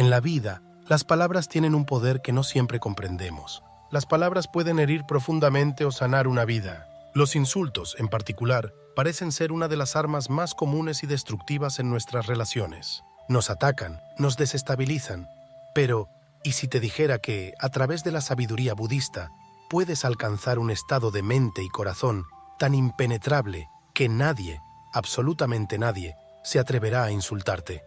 En la vida, las palabras tienen un poder que no siempre comprendemos. Las palabras pueden herir profundamente o sanar una vida. Los insultos, en particular, parecen ser una de las armas más comunes y destructivas en nuestras relaciones. Nos atacan, nos desestabilizan. Pero, ¿y si te dijera que, a través de la sabiduría budista, puedes alcanzar un estado de mente y corazón tan impenetrable que nadie, absolutamente nadie, se atreverá a insultarte?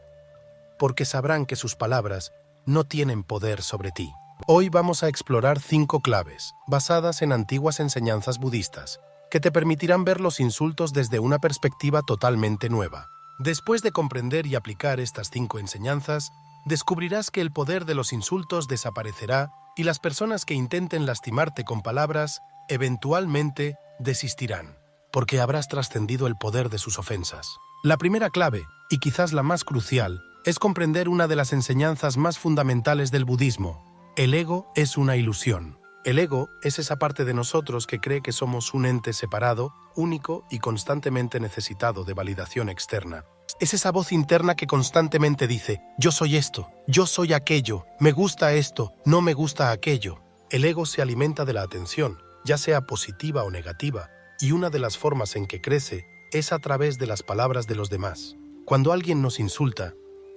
Porque sabrán que sus palabras no tienen poder sobre ti. Hoy vamos a explorar 5 claves, basadas en antiguas enseñanzas budistas, que te permitirán ver los insultos desde una perspectiva totalmente nueva. Después de comprender y aplicar estas 5 enseñanzas, descubrirás que el poder de los insultos desaparecerá y las personas que intenten lastimarte con palabras, eventualmente desistirán, porque habrás trascendido el poder de sus ofensas. La primera clave, y quizás la más crucial, es comprender una de las enseñanzas más fundamentales del budismo. El ego es una ilusión. El ego es esa parte de nosotros que cree que somos un ente separado, único y constantemente necesitado de validación externa. Es esa voz interna que constantemente dice, yo soy esto, yo soy aquello, me gusta esto, no me gusta aquello. El ego se alimenta de la atención, ya sea positiva o negativa, y una de las formas en que crece es a través de las palabras de los demás. Cuando alguien nos insulta,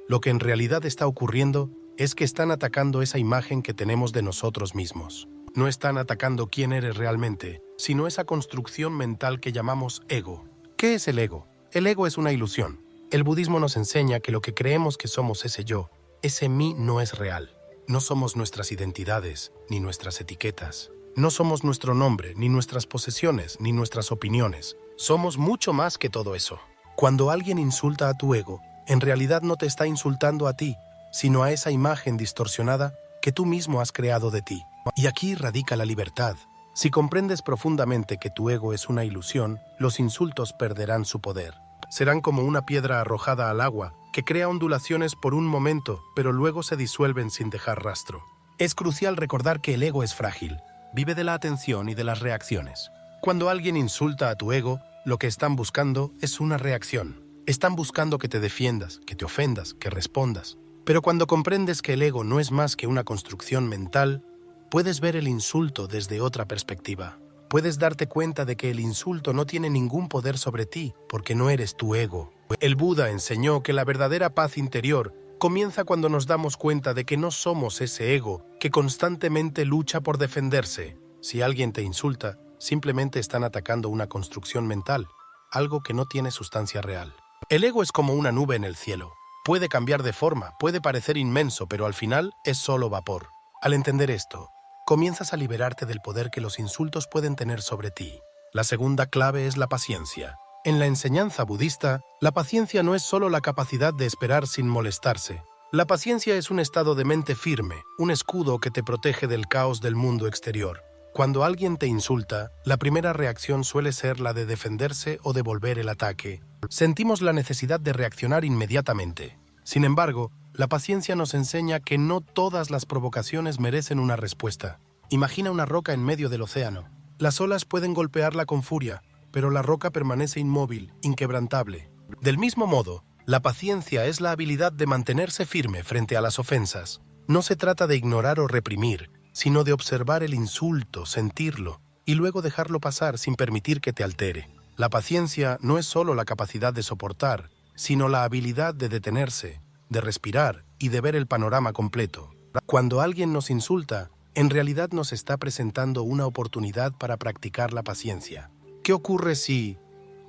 lo que en realidad está ocurriendo es que están atacando esa imagen que tenemos de nosotros mismos. No están atacando quién eres realmente, sino esa construcción mental que llamamos ego. ¿Qué es el ego? El ego es una ilusión. El budismo nos enseña que lo que creemos que somos ese yo, ese mí no es real. No somos nuestras identidades, ni nuestras etiquetas. No somos nuestro nombre, ni nuestras posesiones, ni nuestras opiniones. Somos mucho más que todo eso. Cuando alguien insulta a tu ego, en realidad no te está insultando a ti, sino a esa imagen distorsionada que tú mismo has creado de ti. Y aquí radica la libertad. Si comprendes profundamente que tu ego es una ilusión, los insultos perderán su poder. Serán como una piedra arrojada al agua, que crea ondulaciones por un momento, pero luego se disuelven sin dejar rastro. Es crucial recordar que el ego es frágil, vive de la atención y de las reacciones. Cuando alguien insulta a tu ego, lo que están buscando es una reacción. Están buscando que te defiendas, que te ofendas, que respondas. Pero cuando comprendes que el ego no es más que una construcción mental, puedes ver el insulto desde otra perspectiva. Puedes darte cuenta de que el insulto no tiene ningún poder sobre ti, porque no eres tu ego. El Buda enseñó que la verdadera paz interior comienza cuando nos damos cuenta de que no somos ese ego que constantemente lucha por defenderse. Si alguien te insulta, simplemente están atacando una construcción mental, algo que no tiene sustancia real. El ego es como una nube en el cielo. Puede cambiar de forma, puede parecer inmenso, pero al final es solo vapor. Al entender esto, comienzas a liberarte del poder que los insultos pueden tener sobre ti. La segunda clave es la paciencia. En la enseñanza budista, la paciencia no es solo la capacidad de esperar sin molestarse. La paciencia es un estado de mente firme, un escudo que te protege del caos del mundo exterior. Cuando alguien te insulta, la primera reacción suele ser la de defenderse o devolver el ataque. Sentimos la necesidad de reaccionar inmediatamente. Sin embargo, la paciencia nos enseña que no todas las provocaciones merecen una respuesta. Imagina una roca en medio del océano. Las olas pueden golpearla con furia, pero la roca permanece inmóvil, inquebrantable. Del mismo modo, la paciencia es la habilidad de mantenerse firme frente a las ofensas. No se trata de ignorar o reprimir, sino de observar el insulto, sentirlo, y luego dejarlo pasar sin permitir que te altere. La paciencia no es solo la capacidad de soportar, sino la habilidad de detenerse, de respirar y de ver el panorama completo. Cuando alguien nos insulta, en realidad nos está presentando una oportunidad para practicar la paciencia. ¿Qué ocurre si,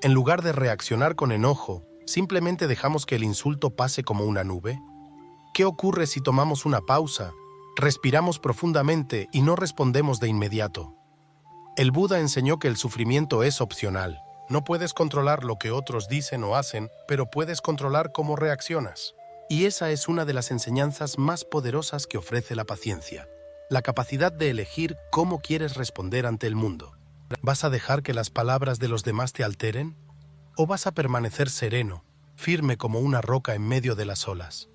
en lugar de reaccionar con enojo, simplemente dejamos que el insulto pase como una nube? ¿Qué ocurre si tomamos una pausa, respiramos profundamente y no respondemos de inmediato? El Buda enseñó que el sufrimiento es opcional. No puedes controlar lo que otros dicen o hacen, pero puedes controlar cómo reaccionas. Y esa es una de las enseñanzas más poderosas que ofrece la paciencia. La capacidad de elegir cómo quieres responder ante el mundo. ¿Vas a dejar que las palabras de los demás te alteren? ¿O vas a permanecer sereno, firme como una roca en medio de las olas?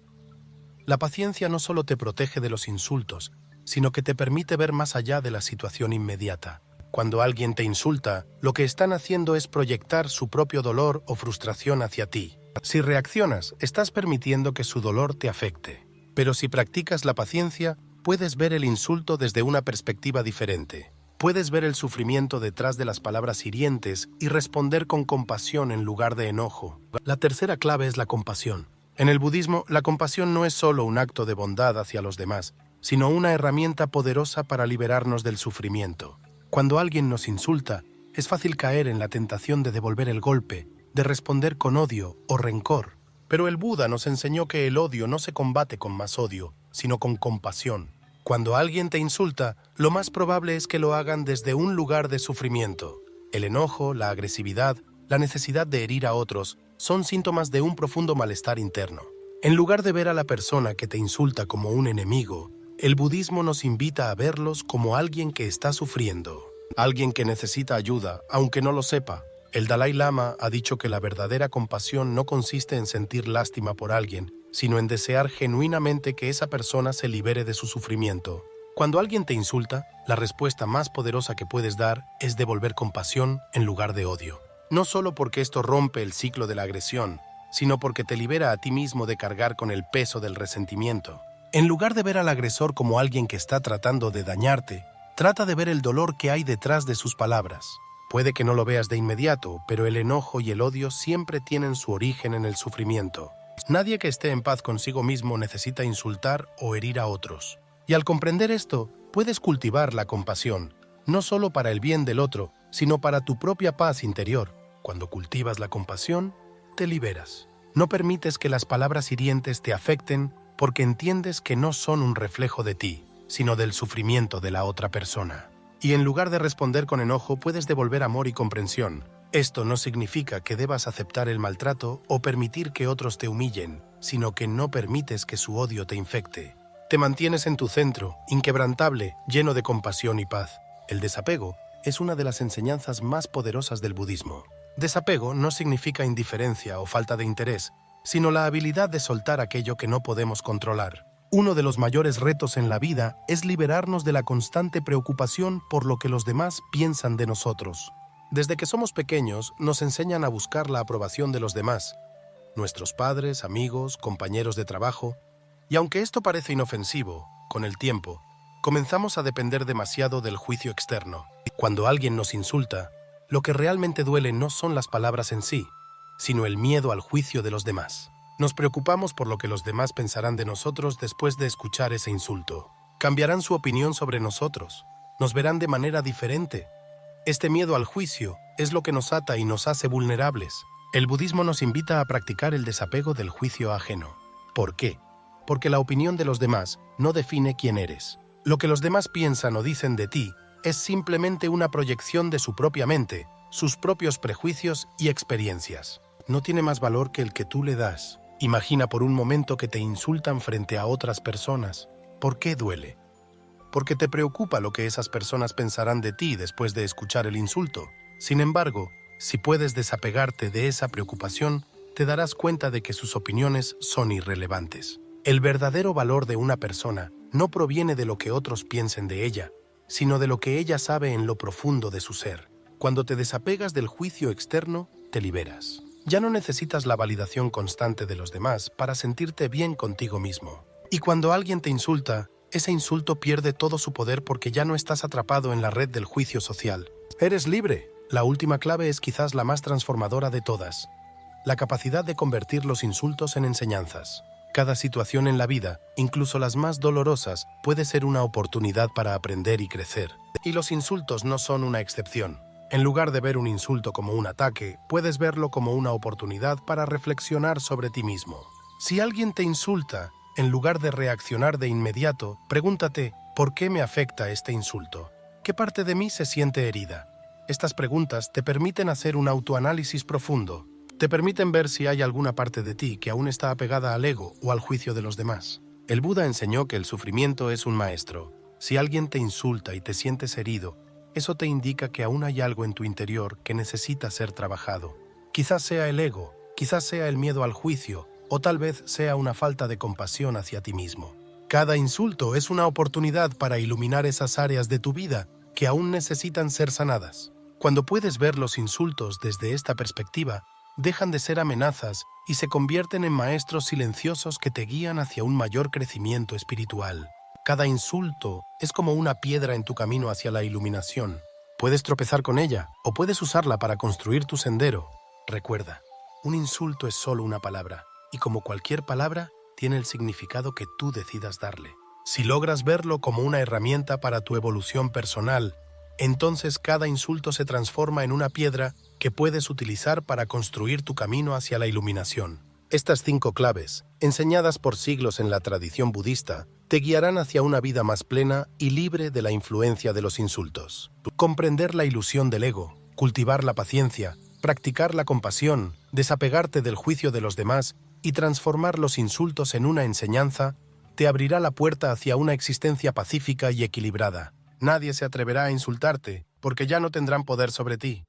La paciencia no solo te protege de los insultos, sino que te permite ver más allá de la situación inmediata. Cuando alguien te insulta, lo que están haciendo es proyectar su propio dolor o frustración hacia ti. Si reaccionas, estás permitiendo que su dolor te afecte. Pero si practicas la paciencia, puedes ver el insulto desde una perspectiva diferente. Puedes ver el sufrimiento detrás de las palabras hirientes y responder con compasión en lugar de enojo. La tercera clave es la compasión. En el budismo, la compasión no es solo un acto de bondad hacia los demás, sino una herramienta poderosa para liberarnos del sufrimiento. Cuando alguien nos insulta, es fácil caer en la tentación de devolver el golpe, de responder con odio o rencor. Pero el Buda nos enseñó que el odio no se combate con más odio, sino con compasión. Cuando alguien te insulta, lo más probable es que lo hagan desde un lugar de sufrimiento. El enojo, la agresividad, la necesidad de herir a otros son síntomas de un profundo malestar interno. En lugar de ver a la persona que te insulta como un enemigo, el budismo nos invita a verlos como alguien que está sufriendo, alguien que necesita ayuda, aunque no lo sepa. El Dalai Lama ha dicho que la verdadera compasión no consiste en sentir lástima por alguien, sino en desear genuinamente que esa persona se libere de su sufrimiento. Cuando alguien te insulta, la respuesta más poderosa que puedes dar es devolver compasión en lugar de odio. No solo porque esto rompe el ciclo de la agresión, sino porque te libera a ti mismo de cargar con el peso del resentimiento. En lugar de ver al agresor como alguien que está tratando de dañarte, trata de ver el dolor que hay detrás de sus palabras. Puede que no lo veas de inmediato, pero el enojo y el odio siempre tienen su origen en el sufrimiento. Nadie que esté en paz consigo mismo necesita insultar o herir a otros. Y al comprender esto, puedes cultivar la compasión, no solo para el bien del otro, sino para tu propia paz interior. Cuando cultivas la compasión, te liberas. No permites que las palabras hirientes te afecten porque entiendes que no son un reflejo de ti, sino del sufrimiento de la otra persona. Y en lugar de responder con enojo, puedes devolver amor y comprensión. Esto no significa que debas aceptar el maltrato o permitir que otros te humillen, sino que no permites que su odio te infecte. Te mantienes en tu centro, inquebrantable, lleno de compasión y paz. El desapego es una de las enseñanzas más poderosas del budismo. Desapego no significa indiferencia o falta de interés, sino la habilidad de soltar aquello que no podemos controlar. Uno de los mayores retos en la vida es liberarnos de la constante preocupación por lo que los demás piensan de nosotros. Desde que somos pequeños, nos enseñan a buscar la aprobación de los demás, nuestros padres, amigos, compañeros de trabajo, y aunque esto parece inofensivo, con el tiempo, comenzamos a depender demasiado del juicio externo. Cuando alguien nos insulta, lo que realmente duele no son las palabras en sí, sino el miedo al juicio de los demás. Nos preocupamos por lo que los demás pensarán de nosotros después de escuchar ese insulto. Cambiarán su opinión sobre nosotros, nos verán de manera diferente. Este miedo al juicio es lo que nos ata y nos hace vulnerables. El budismo nos invita a practicar el desapego del juicio ajeno. ¿Por qué? Porque la opinión de los demás no define quién eres. Lo que los demás piensan o dicen de ti es simplemente una proyección de su propia mente, sus propios prejuicios y experiencias. No tiene más valor que el que tú le das. Imagina por un momento que te insultan frente a otras personas. ¿Por qué duele? Porque te preocupa lo que esas personas pensarán de ti después de escuchar el insulto. Sin embargo, si puedes desapegarte de esa preocupación, te darás cuenta de que sus opiniones son irrelevantes. El verdadero valor de una persona no proviene de lo que otros piensen de ella, sino de lo que ella sabe en lo profundo de su ser. Cuando te desapegas del juicio externo, te liberas. Ya no necesitas la validación constante de los demás para sentirte bien contigo mismo. Y cuando alguien te insulta, ese insulto pierde todo su poder porque ya no estás atrapado en la red del juicio social. Eres libre. La última clave es quizás la más transformadora de todas: la capacidad de convertir los insultos en enseñanzas. Cada situación en la vida, incluso las más dolorosas, puede ser una oportunidad para aprender y crecer. Y los insultos no son una excepción. En lugar de ver un insulto como un ataque, puedes verlo como una oportunidad para reflexionar sobre ti mismo. Si alguien te insulta, en lugar de reaccionar de inmediato, pregúntate: ¿por qué me afecta este insulto? ¿Qué parte de mí se siente herida? Estas preguntas te permiten hacer un autoanálisis profundo. Te permiten ver si hay alguna parte de ti que aún está apegada al ego o al juicio de los demás. El Buda enseñó que el sufrimiento es un maestro. Si alguien te insulta y te sientes herido, eso te indica que aún hay algo en tu interior que necesita ser trabajado. Quizás sea el ego, quizás sea el miedo al juicio, o tal vez sea una falta de compasión hacia ti mismo. Cada insulto es una oportunidad para iluminar esas áreas de tu vida que aún necesitan ser sanadas. Cuando puedes ver los insultos desde esta perspectiva, dejan de ser amenazas y se convierten en maestros silenciosos que te guían hacia un mayor crecimiento espiritual. Cada insulto es como una piedra en tu camino hacia la iluminación. Puedes tropezar con ella o puedes usarla para construir tu sendero. Recuerda, un insulto es solo una palabra, y como cualquier palabra, tiene el significado que tú decidas darle. Si logras verlo como una herramienta para tu evolución personal, entonces cada insulto se transforma en una piedra que puedes utilizar para construir tu camino hacia la iluminación. Estas 5 claves, enseñadas por siglos en la tradición budista, te guiarán hacia una vida más plena y libre de la influencia de los insultos. Comprender la ilusión del ego, cultivar la paciencia, practicar la compasión, desapegarte del juicio de los demás y transformar los insultos en una enseñanza, te abrirá la puerta hacia una existencia pacífica y equilibrada. Nadie se atreverá a insultarte, porque ya no tendrán poder sobre ti.